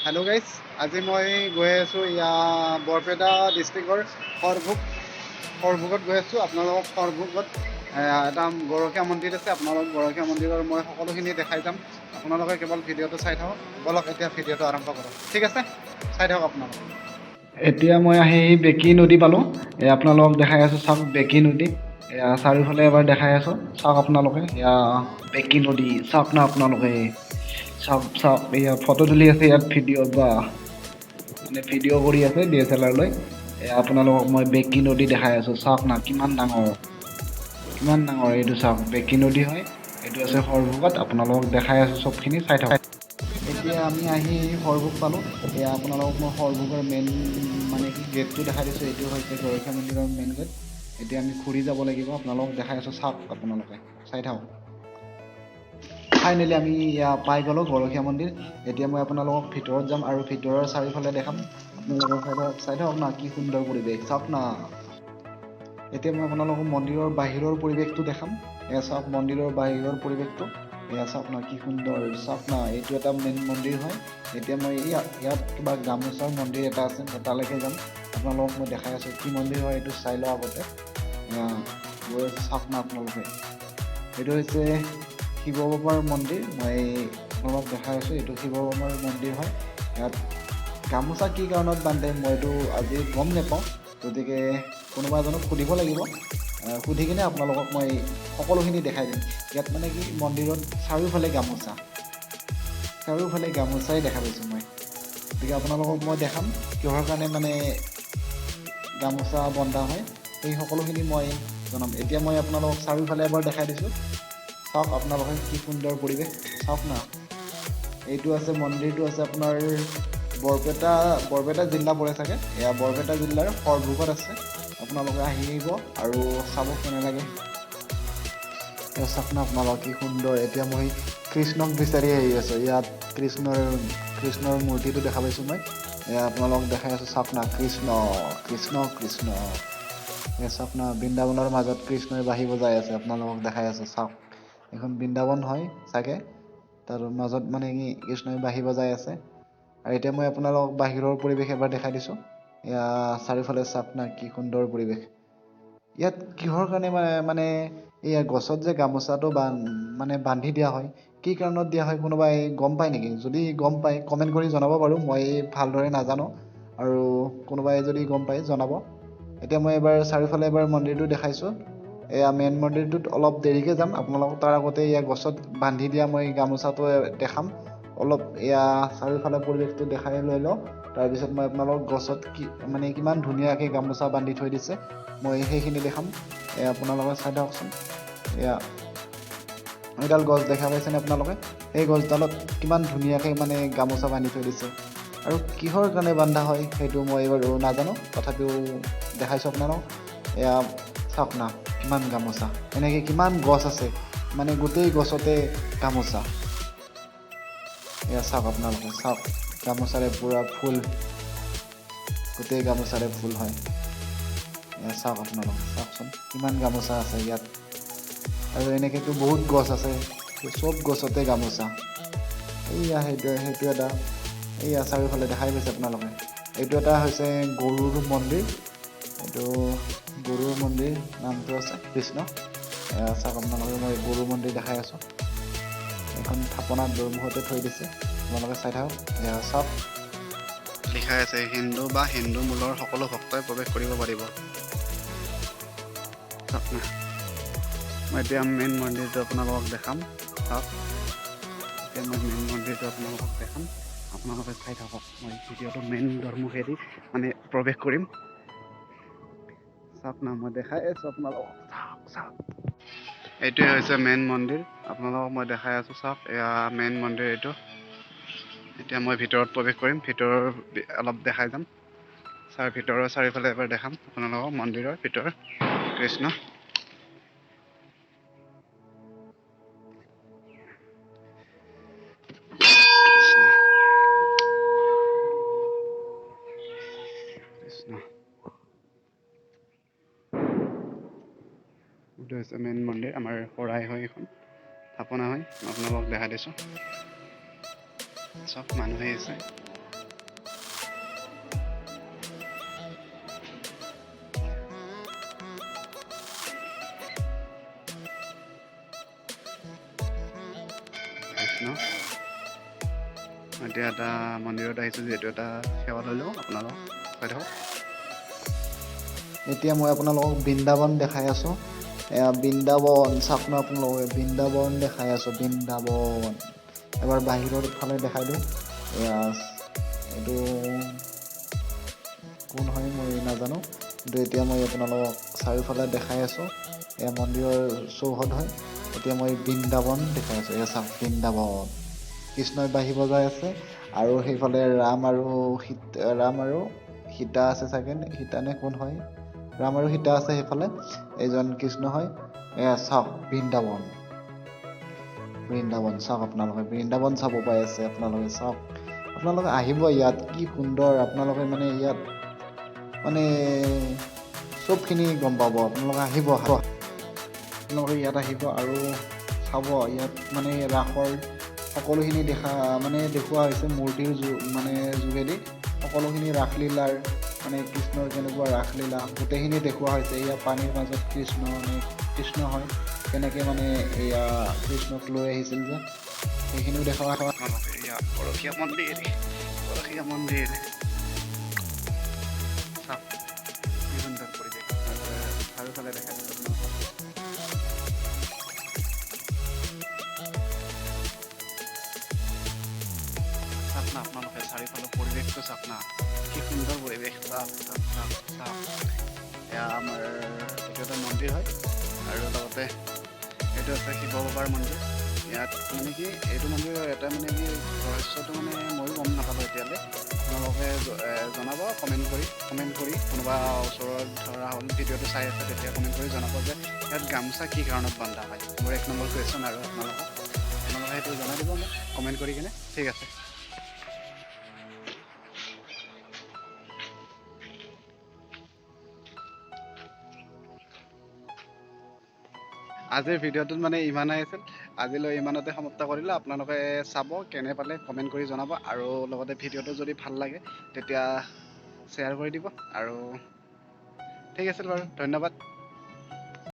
Hello' guys, আজি মই গৈ আছোঁ বৰপেটা ডিষ্ট্ৰিক্টৰ সৰভোগত গৈ আছোঁ। আপোনালোকক সৰভোগত এটা গৰখীয়া মন্দিৰ আছে। আপোনালোকক গৰখীয়া মন্দিৰৰ মই সকলোখিনি দেখাই যাম। আপোনালোকে কেৱল ভিডিঅ'টো চাই থাকক। ব'লক এতিয়া ভিডিঅ'টো আৰম্ভ কৰোঁ। ঠিক আছে, চাই থাকক আপোনালোকে। এতিয়া মই আহি বেকী নদী পালোঁ। আপোনালোকক দেখাই আছোঁ, চাওক বেকী নদী। চাৰিওফালে এবাৰ দেখাই আছোঁ, চাওক আপোনালোকে। বেকী নদী চাওক না আপোনালোকে। চাওক ফটো তুলি আছে ইয়াত, ভিডিঅ' বা মানে ভিডিঅ' কৰি আছে DSLR লৈ। আপোনালোকক মই বেকী নদী দেখাই আছোঁ, চাওক না কিমান ডাঙৰ এইটো চাওক, বেকী নদী হয়। এইটো আছে সৰভোগত। আপোনালোকক দেখাই আছোঁ, চবখিনি চাই থাকক। এতিয়া আমি আহি সৰভোগ পালোঁ। আপোনালোকক মই সৰভোগৰ মেইন মানে কি গেটটো দেখাই দিছোঁ। এইটো হৈছে গৰখীয়া মন্দিৰৰ মেইন গেট। এতিয়া আমি ঘূৰি যাব লাগিব। আপোনালোকক দেখাই আছোঁ, চাওক আপোনালোকে চাই থাকক। ফাইনেলি আমি পাই গ'লোঁ গৰখীয়া মন্দিৰ। এতিয়া মই আপোনালোকক ভিতৰত যাম আৰু ভিতৰৰ চাৰিওফালে দেখাম। আপোনালোকে চাই থাকক না, কি সুন্দৰ পৰিৱেশ, চাওক না। এতিয়া মই আপোনালোকক মন্দিৰৰ বাহিৰৰ পৰিৱেশটো দেখাম। চাওক মন্দিৰৰ বাহিৰৰ পৰিৱেশটো। চাওক না, কি সুন্দৰ, চাওক না। এইটো এটা মেইন মন্দিৰ হয়। এতিয়া মই ইয়াত কিবা গামোচাৰ মন্দিৰ এটা আছে, তালৈকে যাম। আপোনালোকক মই দেখাই আছোঁ কি মন্দিৰ হয়, এইটো চাই লওঁ আগতে। গৈ আছোঁ, চাওক না আপোনালোকে। এইটো হৈছে শিৱ বাবাৰ মন্দিৰ। মই আপোনালোকক দেখাই আছোঁ, এইটো শিৱ বাবাৰ মন্দিৰ হয়। ইয়াত গামোচা কি কাৰণত বান্ধে মইতো আজি গম নাপাওঁ, গতিকে কোনোবা এজনক সুধিব লাগিব। সুধি কিনে আপোনালোকক মই সকলোখিনি দেখাই দিম। ইয়াত মানে কি মন্দিৰত চাৰিওফালে গামোচাই দেখা পাইছোঁ মই। গতিকে আপোনালোকক মই দেখাম কিহৰ কাৰণে মানে গামোচা বন্ধা হয়, সেই সকলোখিনি মই জনাম। এতিয়া মই আপোনালোকক চাৰিওফালে এবাৰ দেখাই দিছোঁ। চাওক আপোনালোকে কি সুন্দৰ পৰিৱেশ, চাওক না। এইটো আছে মন্দিৰটো আছে আপোনাৰ বৰপেটা জিলা পৰে চাগে। এয়া বৰপেটা জিলাৰ সৰভোগত আছে। আপোনালোকে আহিব আৰু চাব কেনে লাগে। চাওক না আপোনালোক, কি সুন্দৰ। এতিয়া মই কৃষ্ণক বিচাৰি আহি আছোঁ। ইয়াত কৃষ্ণৰ মূৰ্তিটো দেখা পাইছোঁ মই। আপোনালোকক দেখাই আছোঁ, চাওক না। কৃষ্ণ চাওক না, বৃন্দাবনৰ মাজত কৃষ্ণই বাঁহী বজাই আছে। আপোনালোকক দেখাই আছোঁ, চাওক। এখন বৃন্দাবন হয় চাগে, তাৰ মাজত মানে কি কৃষ্ণই বাঁহী বজাই আছে। আৰু এতিয়া মই আপোনালোকক বাহিৰৰ পৰিৱেশ এবাৰ দেখাই দিছোঁ। চাৰিওফালে চাওক না, কি সুন্দৰ পৰিৱেশ। ইয়াত কিহৰ কাৰণে মানে এইয়া গছত যে গামোচাটো মানে বান্ধি দিয়া হয়, কি কাৰণত দিয়া হয় কোনোবাই গম পায় নেকি? যদি গম পায় কমেণ্ট কৰি জনাব বাৰু। মই ভালদৰে নাজানো, আৰু কোনোবাই যদি গম পায় জনাব। এতিয়া মই এবাৰ চাৰিওফালে এবাৰ মন্দিৰটো দেখাইছোঁ। এয়া মেইন মন্দিৰটোত অলপ দেৰিকৈ যাম। আপোনালোকক তাৰ আগতে গছত বান্ধি দিয়া মই গামোচাটো দেখাম। অলপ চাৰিওফালে পৰিৱেশটো দেখাই লৈ লওঁ। তাৰপিছত মই আপোনালোকক গছত কিমান ধুনীয়াকৈ গামোচা বান্ধি থৈ দিছে, মই সেইখিনি দেখাম। আপোনালোকে চাই থাককচোন। এইডাল গছ দেখা পাইছেনে আপোনালোকে? এই গছডালত কিমান ধুনীয়াকৈ মানে গামোচা বান্ধি থৈ দিছে। আৰু কিহৰ কাৰণে বান্ধা হয় সেইটো মই বাৰু নাজানো, তথাপিও দেখাইছোঁ আপোনালোকক। চাওক না, কিমান গামোচা। এনেকৈ কিমান গছ আছে, মানে গোটেই গছতে গামোচা। চাওক আপোনালোকে, চাওক গামোচাৰে পূৰা ফুল, গোটেই গামোচাৰে ফুল হয়। চাওক আপোনালোকে, চাওকচোন কিমান গামোচা আছে ইয়াত। আৰু এনেকৈতো বহুত গছ আছে, চব গছতে গামোচা। সেইটো এটা চাৰিওফালে দেখাই পাইছে আপোনালোকে। এইটো এটা হৈছে গৰুৰ মন্দিৰ। এইটো গৰুৰ মন্দিৰ, নামটো আছে কৃষ্ণ। চাওক আপোনালোকে, মই গৰুৰ মন্দিৰ দেখাই আছোঁ। এখন থাপনাত দুৰ্মুখতে থৈ দিছে, আপোনালোকে চাই থাকক। চাওক লিখা আছে হিন্দু বা হিন্দু মূলৰ সকলো ভক্তই প্ৰৱেশ কৰিব পাৰিব। চাওক না, মই এতিয়া মেইন মন্দিৰটো আপোনালোকক দেখাম। চাওক, এতিয়া মই মেইন মন্দিৰটো আপোনালোকক দেখাম। আপোনালোকে চাই থাকক। মই ভিডিঅ'টো মেইন দুৱাৰমুখেদি মানে প্ৰৱেশ কৰিম। চাওক না, মই দেখাই আছোঁ আপোনালোকক। চাওক, এইটোৱে হৈছে মেইন মন্দিৰ। আপোনালোকক মই দেখাই আছোঁ, চাওক। এয়া মেইন মন্দিৰ এইটো। এতিয়া মই ভিতৰত প্ৰৱেশ কৰিম, ভিতৰৰ অলপ দেখাই যাম। ভিতৰৰ চাৰিওফালে এবাৰ দেখাম আপোনালোকক মন্দিৰৰ ভিতৰ কৃষ্ণ। কৃষ্ণ, এইটো হৈছে মেইন মন্দিৰ। আমাৰ শৰাই হয়, এখন থাপনা হয়। আপোনালোকক দেখাই দিছোঁ। চব মানুহেই আছে। এতিয়া এটা মন্দিৰত আহিছোঁ, যিহেতু এটা সেৱা লৈ লওঁ আপোনালোক কৈ থাকক। এতিয়া মই আপোনালোকক বৃন্দাবন দেখাই আছোঁ। এয়া বৃন্দাবন চাওক ন, আপোনালোকে বৃন্দাবন দেখাই আছোঁ, বৃন্দাবন। এবাৰ বাহিৰৰ ফালে দেখাই দিওঁ। এয়া এইটো কোন হয় মই নাজানো, কিন্তু এতিয়া মই আপোনালোকক চাৰিওফালে দেখাই আছোঁ। এয়া মন্দিৰৰ চৌহদ হয়। এতিয়া মই বৃন্দাবন দেখাই আছোঁ। এয়া চাওক বৃন্দাবন, কৃষ্ণই বাঁহী বজাই আছে, আৰু সেইফালে ৰাম আৰু সীতা আছে চাগে, সীতা নে কোন হয়, ৰাম আৰু সীতা আছে সেইফালে, এইজন কৃষ্ণ হয়। এয়া চাওক বৃন্দাবন, বৃন্দাবন চাওক, আপোনালোকে বৃন্দাবন চাব পাই আছে। আপোনালোকে চাওক, আপোনালোকে আহিব ইয়াত, কি সুন্দৰ। আপোনালোকে মানে ইয়াত মানে চবখিনি গম পাব। আপোনালোকে আহিব, আপোনালোকে ইয়াত আহিব আৰু চাব। ইয়াত মানে ৰাসৰ সকলোখিনি দেখুওৱা হৈছে মূৰ্তিৰ যোগেদি। সকলোখিনি ৰাসলীলাৰ মানে কৃষ্ণৰ কেনেকুৱা ৰাসলীলা গোটেইখিনি দেখুওৱা হৈছে। এয়া পানীৰ মাজত কৃষ্ণ হয়, কেনেকৈ মানে এয়া কৃষ্ণক লৈ আহিছিল যে, সেইখিনিও দেখুওৱা হয়। এয়া গৰখীয়া মন্দিৰ, গৰখীয়া মন্দিৰ চাওক, কি সুন্দৰ পৰিৱেশ। চাৰিওফালে দেখাই দিছোঁ আপোনালোকক। চাওক না আপোনালোকে চাৰিওফালৰ পৰিৱেশটো চাওক না, কি সুন্দৰ পৰিৱেশ। চাওক চাওক চাওক চাওক, এয়া আমাৰ এইটো এটা মন্দিৰ হয়, আৰু লগতে এইটো আছে শিৱ বাবাৰ মন্দিৰ। ইয়াত মানে কি এইটো মন্দিৰৰ এটা মানে কি ৰহস্যটো মানে ময়ো গম নাপালোঁ এতিয়ালৈ। আপোনালোকে জনাব কমেণ্ট কৰি, কোনোবা ওচৰত ধৰা হ'ল ভিডিঅ'টো চাই আছে, তেতিয়া কমেণ্ট কৰি জনাব যে ইয়াত গামোচা কি কাৰণত বন্ধা হয়। মোৰ 1 নম্বৰ কুৱেশ্যন, আৰু আপোনালোকে সেইটো জনাই দিব মোক কমেণ্ট কৰি কিনে। ঠিক আছে। আজিৰ ভিডিঅ'টোত মানে ইমানেই আছিল। আজিলৈ ইমানতে সমাপ্ত কৰিলোঁ। আপোনালোকে চাব, কেনে পালে কমেণ্ট কৰি জনাব, আৰু লগতে ভিডিঅ'টো যদি ভাল লাগে তেতিয়া শ্বেয়াৰ কৰি দিব। আৰু ঠিক আছিল বাৰু, ধন্যবাদ।